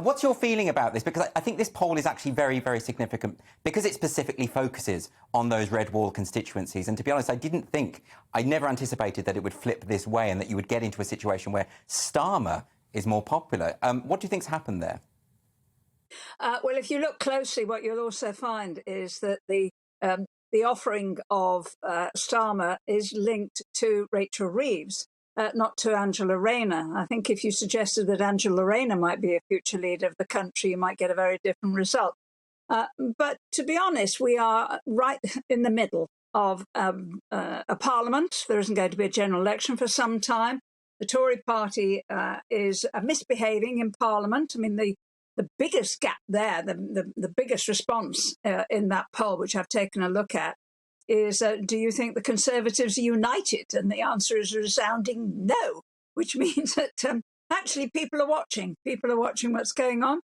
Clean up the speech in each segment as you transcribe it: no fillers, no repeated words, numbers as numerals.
What's your feeling about this? Because I think this poll is actually very, very significant because it specifically focuses on those red wall constituencies. And to be honest, I never anticipated that it would flip this way and that you would get into a situation where Starmer is more popular. What do you think's happened there? Well, if you look closely, what you'll also find is that the offering of Starmer is linked to Rachel Reeves, not to Angela Rayner. I think if you suggested that Angela Rayner might be a future leader of the country, you might get a very different result. But to be honest, we are right in the middle of a parliament. There isn't going to be a general election for some time. The Tory party is misbehaving in parliament. I mean, the biggest gap there, the biggest response in that poll, which I've taken a look at, is do you think the Conservatives are united? And the answer is a resounding no, which means that actually people are watching. People are watching what's going on.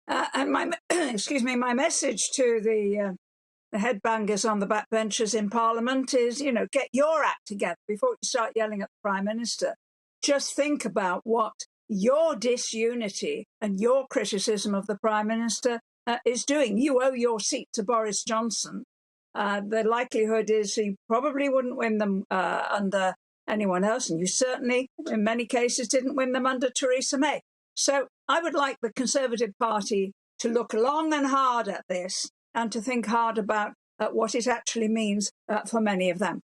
And my my message to the headbangers on the backbenches in Parliament is, get your act together before you start yelling at the Prime Minister. Just think about what your disunity and your criticism of the Prime Minister is doing. You owe your seat to Boris Johnson. The likelihood is he probably wouldn't win them under anyone else, and you certainly, in many cases, didn't win them under Theresa May. So I would like the Conservative Party to look long and hard at this and to think hard about what it actually means for many of them.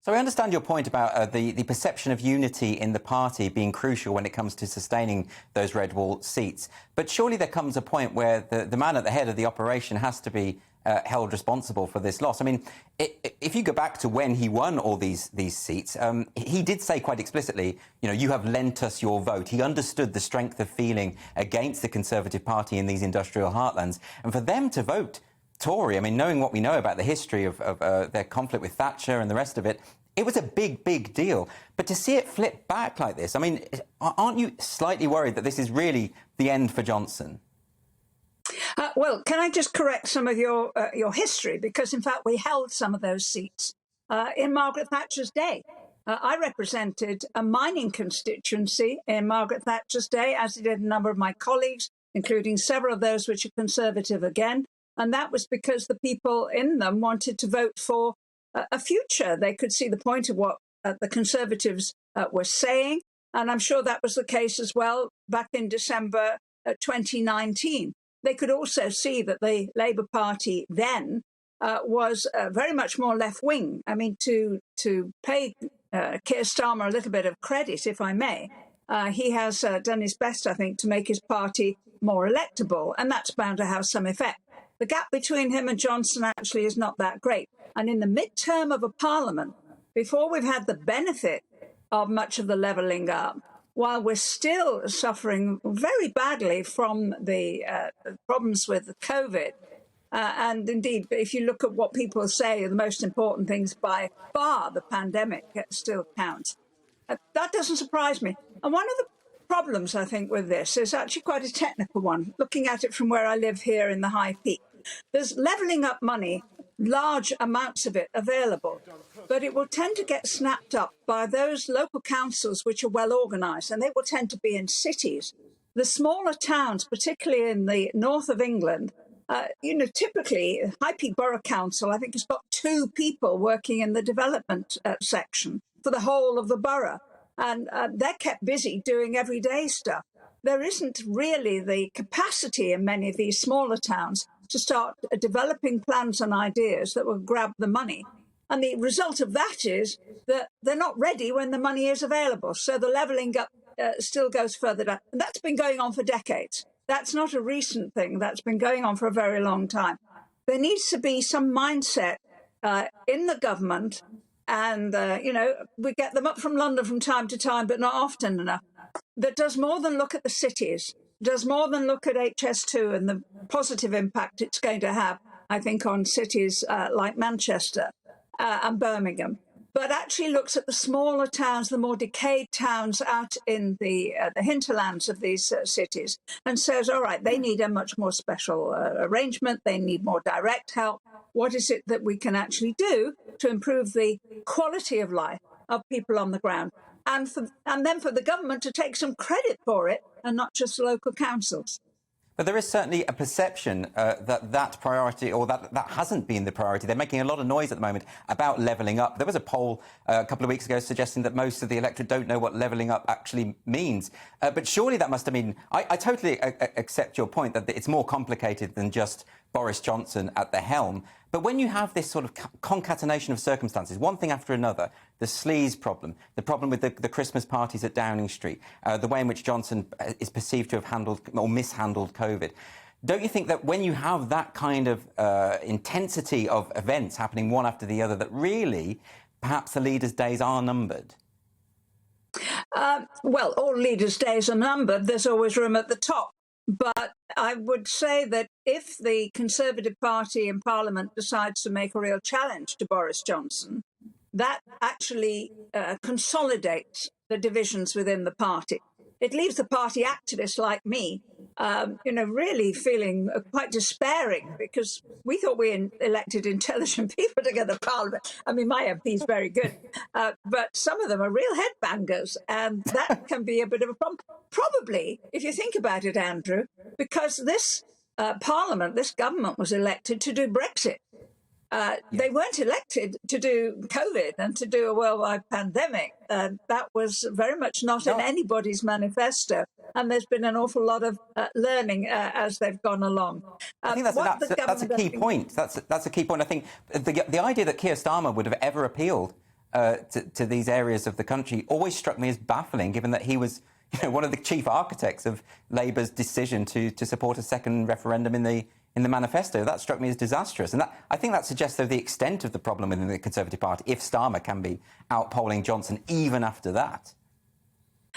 So I understand your point about the perception of unity in the party being crucial when it comes to sustaining those red wall seats. But surely there comes a point where the man at the head of the operation has to be held responsible for this loss. I mean, if you go back to when he won all these seats, he did say quite explicitly, you have lent us your vote. He understood the strength of feeling against the Conservative Party in these industrial heartlands. And for them to vote Tory, I mean, knowing what we know about the history of their conflict with Thatcher and the rest of it, it was a big, big deal. But to see it flip back like this, I mean, aren't you slightly worried that this is really the end for Johnson? Well, can I just correct some of your history? Because, in fact, we held some of those seats in Margaret Thatcher's day. I represented a mining constituency in Margaret Thatcher's day, as did a number of my colleagues, including several of those which are Conservative again. And that was because the people in them wanted to vote for a future. They could see the point of what the Conservatives were saying. And I'm sure that was the case as well back in December 2019. They could also see that the Labour Party then was very much more left-wing. I mean, to pay Keir Starmer a little bit of credit, if I may, he has done his best, I think, to make his party more electable, and that's bound to have some effect. The gap between him and Johnson actually is not that great. And in the midterm of a parliament, before we've had the benefit of much of the levelling up, while we're still suffering very badly from the problems with the COVID, and indeed, if you look at what people say are the most important things by far, the pandemic still counts. That doesn't surprise me. And one of the problems, I think, with this is actually quite a technical one, looking at it from where I live here in the High Peak. There's levelling up money, large amounts of it available, but it will tend to get snapped up by those local councils which are well organised, and they will tend to be in cities. The smaller towns, particularly in the north of England, typically High Peak Borough Council, I think, has got 2 people working in the development section for the whole of the borough, and they're kept busy doing everyday stuff. There isn't really the capacity in many of these smaller towns to start developing plans and ideas that will grab the money. And the result of that is that they're not ready when the money is available. So the levelling up still goes further down. And that's been going on for decades. That's not a recent thing. That's been going on for a very long time. There needs to be some mindset in the government. And, we get them up from London from time to time, but not often enough, that does more than look at the cities, does more than look at HS2 and the positive impact it's going to have, I think, on cities like Manchester and Birmingham, but actually looks at the smaller towns, the more decayed towns out in the hinterlands of these cities, and says, all right, they need a much more special arrangement, they need more direct help. What is it that we can actually do to improve the quality of life of people on the ground? And then for the government to take some credit for it, and not just local councils. But there is certainly a perception that priority, or that hasn't been the priority. They're making a lot of noise at the moment about levelling up. There was a poll a couple of weeks ago suggesting that most of the electorate don't know what levelling up actually means. But surely that must have been... I totally accept your point that it's more complicated than just Boris Johnson at the helm. But when you have this sort of concatenation of circumstances, one thing after another, the sleaze problem, the problem with the Christmas parties at Downing Street, the way in which Johnson is perceived to have handled or mishandled COVID, don't you think that when you have that kind of intensity of events happening one after the other, that really perhaps the leaders' days are numbered? Well, all leaders' days are numbered. There's always room at the top. But I would say that if the Conservative Party in Parliament decides to make a real challenge to Boris Johnson, that actually consolidates the divisions within the party. It leaves the party activists like me, really feeling quite despairing, because we thought we elected intelligent people to get the Parliament. I mean, my MP is very good, but some of them are real headbangers, and that can be a bit of a problem. Probably, if you think about it, Andrew, because this Parliament, this government was elected to do Brexit. They weren't elected to do COVID and to do a worldwide pandemic. That was very much not in anybody's manifesto. And there's been an awful lot of learning as they've gone along. I think that's a key point. That's a key point. I think the idea that Keir Starmer would have ever appealed to these areas of the country always struck me as baffling, given that he was one of the chief architects of Labour's decision to support a second referendum in the manifesto. That struck me as disastrous. And I think that suggests, though, the extent of the problem within the Conservative Party, if Starmer can be outpolling Johnson even after that.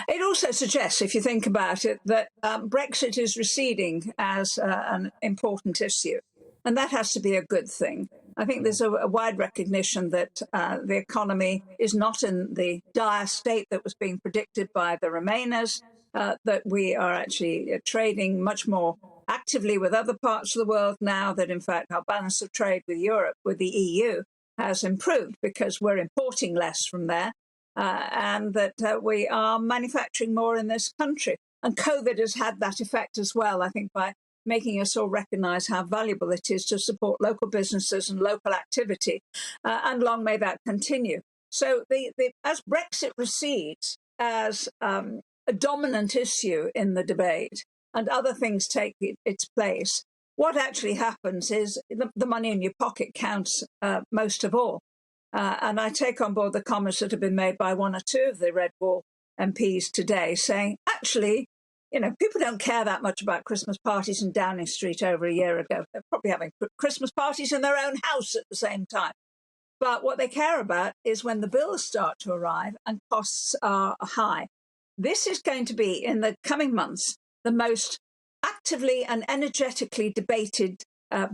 It also suggests, if you think about it, that Brexit is receding as an important issue. And that has to be a good thing. I think there's a wide recognition that the economy is not in the dire state that was being predicted by the Remainers, that we are actually trading much more actively with other parts of the world now, that in fact our balance of trade with Europe, with the EU, has improved because we're importing less from there, and that we are manufacturing more in this country. And COVID has had that effect as well, I think, by making us all recognise how valuable it is to support local businesses and local activity, and long may that continue. So as Brexit recedes as a dominant issue in the debate, and other things take its place, what actually happens is the money in your pocket counts most of all. And I take on board the comments that have been made by one or two of the Red Wall MPs today, saying, actually, people don't care that much about Christmas parties in Downing Street over a year ago. They're probably having Christmas parties in their own house at the same time. But what they care about is when the bills start to arrive and costs are high. This is going to be, in the coming months, the most actively and energetically debated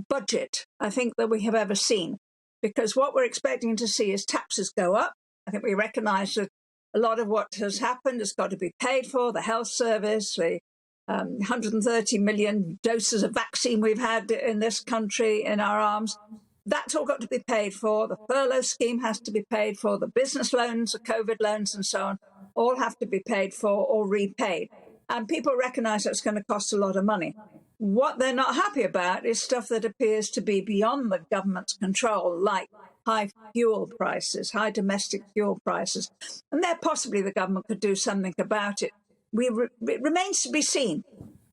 budget, I think, that we have ever seen. Because what we're expecting to see is taxes go up. I think we recognise that a lot of what has happened has got to be paid for, the health service, the 130 million doses of vaccine we've had in this country in our arms. That's all got to be paid for. The furlough scheme has to be paid for. The business loans, the COVID loans and so on, all have to be paid for or repaid. And people recognise that's going to cost a lot of money. What they're not happy about is stuff that appears to be beyond the government's control, like high fuel prices, high domestic fuel prices. And there possibly the government could do something about it. It remains to be seen.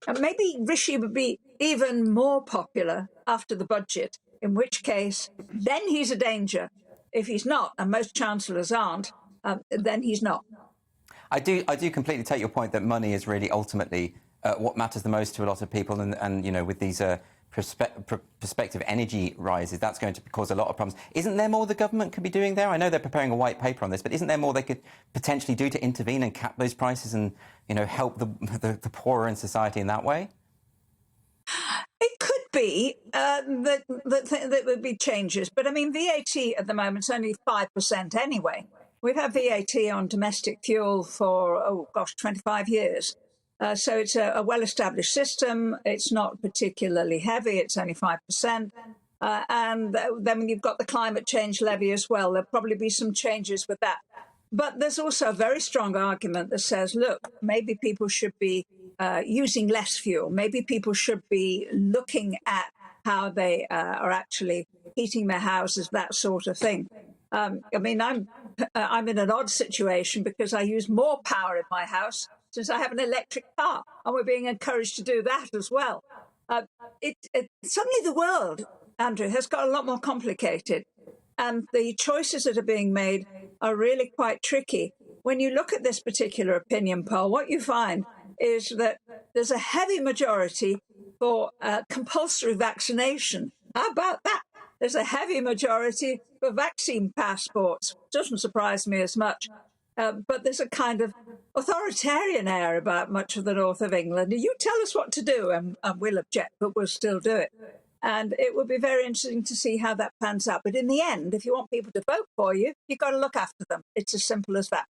And maybe Rishi would be even more popular after the budget, in which case then he's a danger. If he's not, and most chancellors aren't, then he's not. I do completely take your point that money is really ultimately what matters the most to a lot of people, and with these prospective energy rises, that's going to cause a lot of problems. Isn't there more the government could be doing there? I know they're preparing a white paper on this, but isn't there more they could potentially do to intervene and cap those prices and help the poorer in society in that way? It could be that would be changes, but I mean VAT at the moment is only 5% anyway. We've had VAT on domestic fuel for 25 years. So it's a well-established system. It's not particularly heavy. It's only 5%. And then you've got the climate change levy as well. There'll probably be some changes with that. But there's also a very strong argument that says, look, maybe people should be using less fuel. Maybe people should be looking at how they are actually heating their houses, that sort of thing. I mean, I'm in an odd situation because I use more power in my house since I have an electric car, and we're being encouraged to do that as well. Suddenly the world, Andrew, has got a lot more complicated, and the choices that are being made are really quite tricky. When you look at this particular opinion poll, what you find is that there's a heavy majority for compulsory vaccination. How about that? There's a heavy majority for vaccine passports. Doesn't surprise me as much. But there's a kind of authoritarian air about much of the north of England. You tell us what to do, and we'll object, but we'll still do it. And it will be very interesting to see how that pans out. But in the end, if you want people to vote for you, you've got to look after them. It's as simple as that.